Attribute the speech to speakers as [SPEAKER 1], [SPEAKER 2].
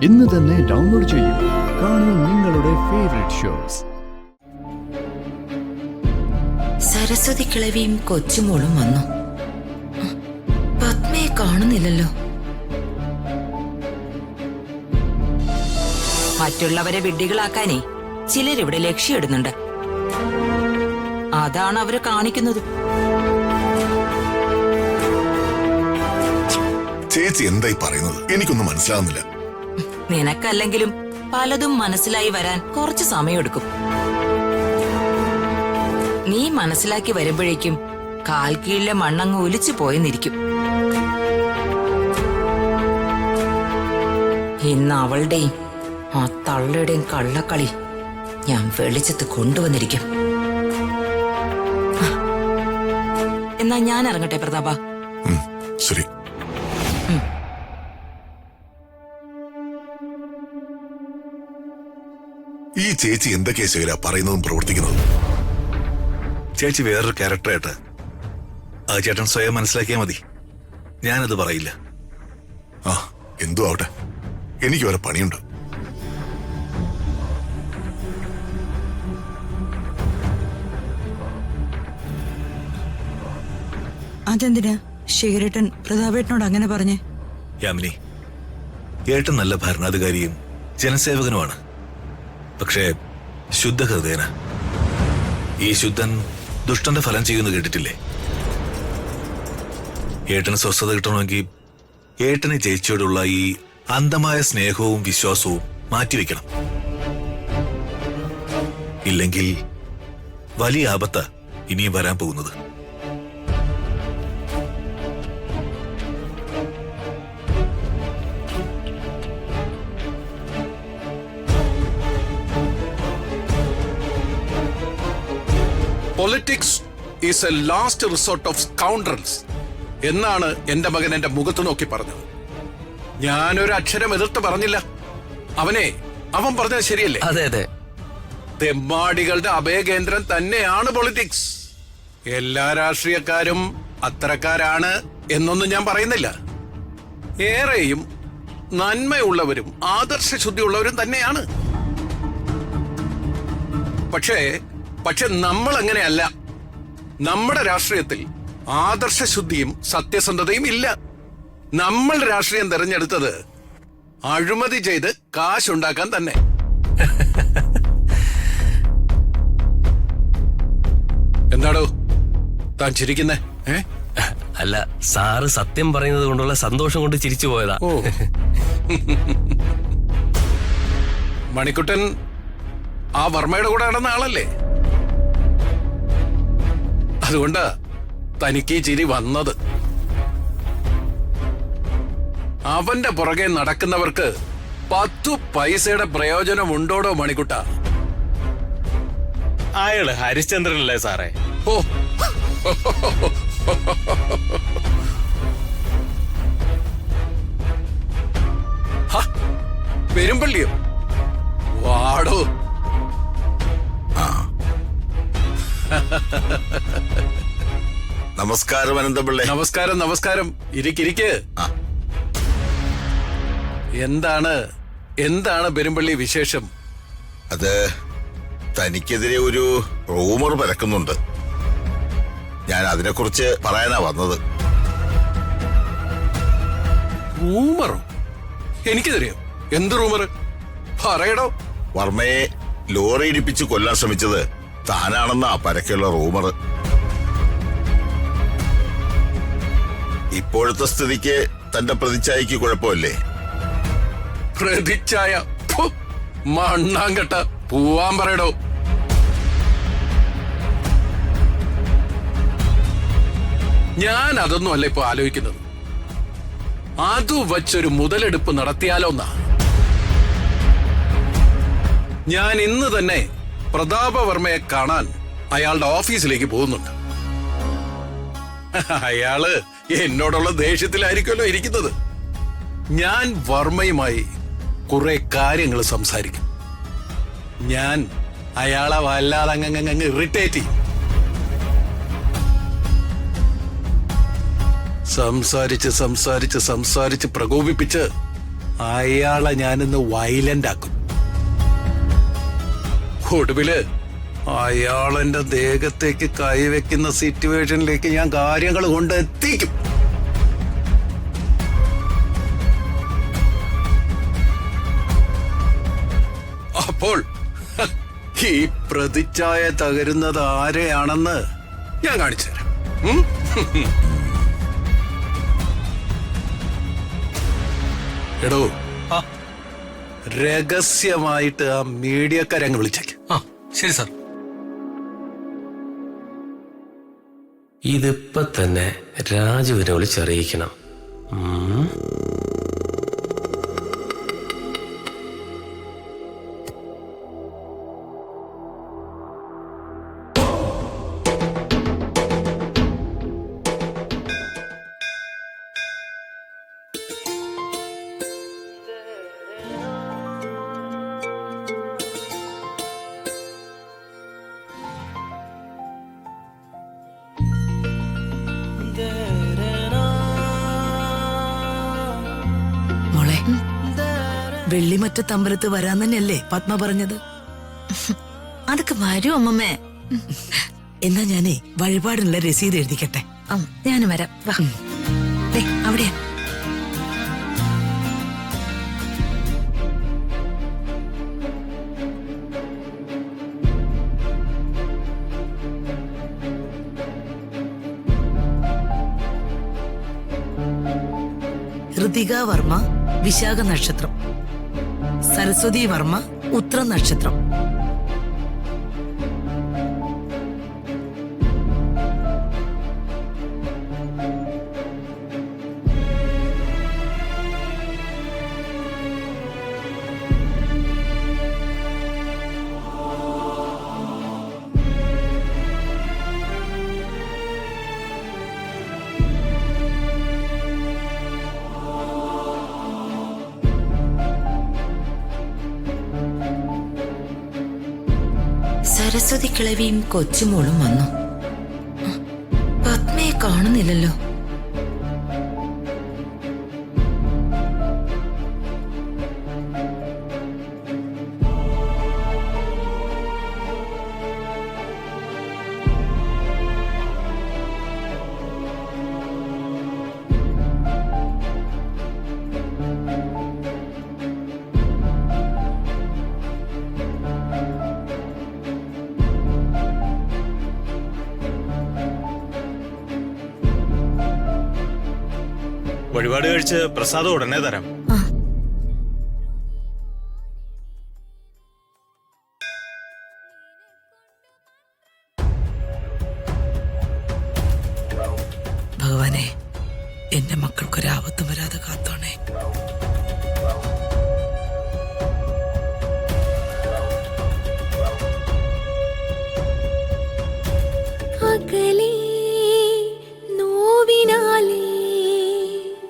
[SPEAKER 1] ഇന്ന് തന്നെ ഡൗൺലോഡ് ചെയ്യൂ. കാണൂ നിങ്ങളുടെ ഫേവറേറ്റ് ഷോസ്.
[SPEAKER 2] സരസ്വതി കിളവിയും കൊച്ചുമോളും വന്നു. പത്മയെ കാണുന്നില്ലല്ലോ. മറ്റുള്ളവരെ വിഡ്ഢികളാക്കാനേ ചിലരിവിടെ ലക്ഷ്യമിടുന്നുണ്ട്. അതാണ് അവര് കാണിക്കുന്നത്.
[SPEAKER 3] ചേച്ചി എന്തായി പറയുന്നത്? എനിക്കൊന്നും മനസ്സിലാവുന്നില്ല.
[SPEAKER 2] നിനക്കല്ലെങ്കിലും പലതും മനസ്സിലായി വരാൻ കുറച്ച് സമയമെടുക്കും. നീ മനസ്സിലാക്കി വരുമ്പോഴേക്കും കാൽക്കീഴിലെ മണ്ണങ്ങ് ഒലിച്ചു പോയെന്നിരിക്കും. ഇന്ന് അവളുടെയും ആ തള്ളയുടെയും കള്ളക്കളി ഞാൻ വെളിച്ചത്ത് കൊണ്ടുവന്നിരിക്കും. എന്നാ ഞാൻ ഇറങ്ങട്ടെ പ്രതാപ.
[SPEAKER 3] ശരി. ഈ ചേച്ചി എന്തൊക്കെയാ ശേഖര പറയുന്നതും പ്രവർത്തിക്കുന്നതും?
[SPEAKER 4] ചേച്ചി വേറൊരു ക്യാരക്ടറായിട്ട് ആ ചേട്ടൻ സ്വയം മനസ്സിലാക്കിയാൽ മതി. ഞാനത് പറയില്ല.
[SPEAKER 3] ആ എന്തോ ആവട്ടെ, എനിക്ക് വേറെ പണിയുണ്ട്.
[SPEAKER 5] അതെന്തിനാ ശേഖരേട്ടൻ പ്രതാപേട്ടനോട് അങ്ങനെ പറഞ്ഞേ?
[SPEAKER 4] യാമിനി, ഏട്ടൻ നല്ല ഭരണാധികാരിയും ജനസേവകനുമാണ്. പക്ഷേ ശുദ്ധഹൃദയന. ഈ ശുദ്ധൻ ദുഷ്ടന്റെ ഫലം ചെയ്യുമെന്ന് കേട്ടിട്ടില്ലേ? ഏട്ടന് സ്വസ്ഥത കിട്ടണമെങ്കിൽ ഏട്ടനെ ചേച്ചിയോടുള്ള ഈ അന്ധമായ സ്നേഹവും വിശ്വാസവും മാറ്റിവെക്കണം. ഇല്ലെങ്കിൽ വലിയ ആപത്താ ഇനിയും വരാൻ പോകുന്നത്.
[SPEAKER 6] Politics is a last resort of scoundrels എന്നാണ് എന്റെ മകൻ എന്റെ മുഖത്ത് നോക്കി പറഞ്ഞത്. ഞാനൊരു അക്ഷരം എതിർത്ത് പറഞ്ഞില്ല. അവൻ പറഞ്ഞത് ശരിയല്ലേ?
[SPEAKER 7] അതെ അതെ.
[SPEAKER 6] തെമ്മാടികളുടെ അഭയകേന്ദ്രം തന്നെയാണ് പൊളിറ്റിക്സ്. എല്ലാ രാഷ്ട്രീയക്കാരും അത്തരക്കാരാണ് എന്നൊന്നും ഞാൻ പറയുന്നില്ല. ഏറെയും നന്മയുള്ളവരും ആദർശശുദ്ധിയുള്ളവരും തന്നെയാണ്. പക്ഷേ നമ്മൾ അങ്ങനെയല്ല. നമ്മുടെ രാഷ്ട്രീയത്തിൽ ആദർശശുദ്ധിയും സത്യസന്ധതയും ഇല്ല. നമ്മൾ രാഷ്ട്രീയം തെരഞ്ഞെടുത്തത് അഴിമതി ചെയ്ത് കാശുണ്ടാക്കാൻ തന്നെ. എന്താടോ താൻ ചിരിക്കുന്നേ?
[SPEAKER 7] അല്ല, സാറ് സത്യം പറയുന്നത് കൊണ്ടുള്ള സന്തോഷം കൊണ്ട് ചിരിച്ചു പോയതാ.
[SPEAKER 6] ഓ മണിക്കുട്ടൻ ആ വർമ്മയുടെ കൂടെ നടന്ന ആളല്ലേ? അതുകൊണ്ടാ തനിക്ക് ചിരി വന്നത്. അവന്റെ പുറകെ നടക്കുന്നവർക്ക് 10 പൈസയുടെ പ്രയോജനം ഉണ്ടോടോ മണിക്കുട്ട?
[SPEAKER 8] അയാള് ഹരിശ്ചന്ദ്രനല്ലേ സാറേ?
[SPEAKER 6] ഓ പെരുമ്പള്ളിയോ? വാടോ.
[SPEAKER 3] നമസ്കാരം അനന്തപിള്ളേ.
[SPEAKER 6] നമസ്കാരം നമസ്കാരം. ഇരിക്കിരിക്ക്. എന്താണ് പെരുമ്പള്ളി വിശേഷം?
[SPEAKER 3] അത് തനിക്കെതിരെ ഒരു റൂമർ പരക്കുന്നുണ്ട്. ഞാൻ അതിനെക്കുറിച്ച് പറയാനാ വന്നത്.
[SPEAKER 6] റൂമറോ? എനിക്കെതിരെയോ? എന്ത് റൂമർ? പറയടോ.
[SPEAKER 3] വർമ്മയെ ലോറി ഇടിപ്പിച്ച് കൊല്ലാൻ ശ്രമിച്ചത് താനാണെന്നാ പരക്കെയുള്ള റൂമർ. ഇപ്പോഴത്തെ സ്ഥിതിക്ക് തന്റെ പ്രതിച്ഛായക്ക് കുഴപ്പമില്ലേ?
[SPEAKER 6] പ്രതിച്ഛായ? മണ്ണാങ്കട്ട. പോവാൻ പറയടോ. ഞാൻ അതൊന്നും അല്ല ഇപ്പൊ ആലോചിക്കുന്നത്. അതു വച്ചൊരു മുതലെടുപ്പ് നടത്തിയാലോന്നാ. ഞാൻ ഇന്ന് തന്നെ പ്രതാപവർമ്മയെ കാണാൻ അയാളുടെ ഓഫീസിലേക്ക് പോകുന്നുണ്ട്. അയാള് എന്നോടുള്ള ദേഷ്യത്തിലായിരിക്കുമല്ലോ ഇരിക്കുന്നത്. ഞാൻ വർമ്മയുമായി കുറെ കാര്യങ്ങൾ സംസാരിക്കും. ഞാൻ അയാളെ വല്ലാതെ അങ്ങ് ഇറിറ്റേറ്റ് ചെയ്യും. സംസാരിച്ച് പ്രകോപിപ്പിച്ച് അയാളെ ഞാനിന്ന് വയലന്റ് ആക്കും. ഒടുവില് അയാളെന്റെ ദേഹത്തേക്ക് കൈവെക്കുന്ന സിറ്റുവേഷനിലേക്ക് ഞാൻ കാര്യങ്ങൾ കൊണ്ടെത്തിക്കും. അപ്പോൾ ഈ പ്രതിച്ഛായ തകരുന്നത് ആരെയാണെന്ന് ഞാൻ കാണിച്ചു തരാം. എടോ, രഹസ്യമായിട്ട് ആ മീഡിയക്കാരങ്ങ് വിളിച്ചേക്ക്.
[SPEAKER 4] ശരി സാർ.
[SPEAKER 7] ഇതിപ്പോ തന്നെ രാജുവിനെ വിളിച്ചറിയിക്കണം.
[SPEAKER 2] മോളെ, വെള്ളിമറ്റത്തമ്പലത്ത് വരാൻ തന്നെയല്ലേ പത്മ പറഞ്ഞത്?
[SPEAKER 9] അതൊക്കെ വരും അമ്മമ്മേ.
[SPEAKER 2] എന്നാ ഞാനേ വഴിപാടിനുള്ള രസീത് എഴുതിക്കട്ടെ.
[SPEAKER 9] ഞാനും വരാം. വാ. ദേ, അവിടെയാ.
[SPEAKER 2] ഋതിക വർമ്മ വിശാഖ നക്ഷത്രം, സരസ്വതി വർമ്മ ഉത്ര നക്ഷത്രം. സരസ്വതി കിളവിയും കൊച്ചുമോളും വന്നു. പത്മയെ കാണുന്നില്ലല്ലോ.
[SPEAKER 8] വഴിപാട് കഴിച്ച് പ്രസാദം ഉടനെ തരാം.
[SPEAKER 2] ഭഗവാനെ, എന്റെ മക്കൾക്കൊരാപത്തും വരാതെ കാത്തോണേ.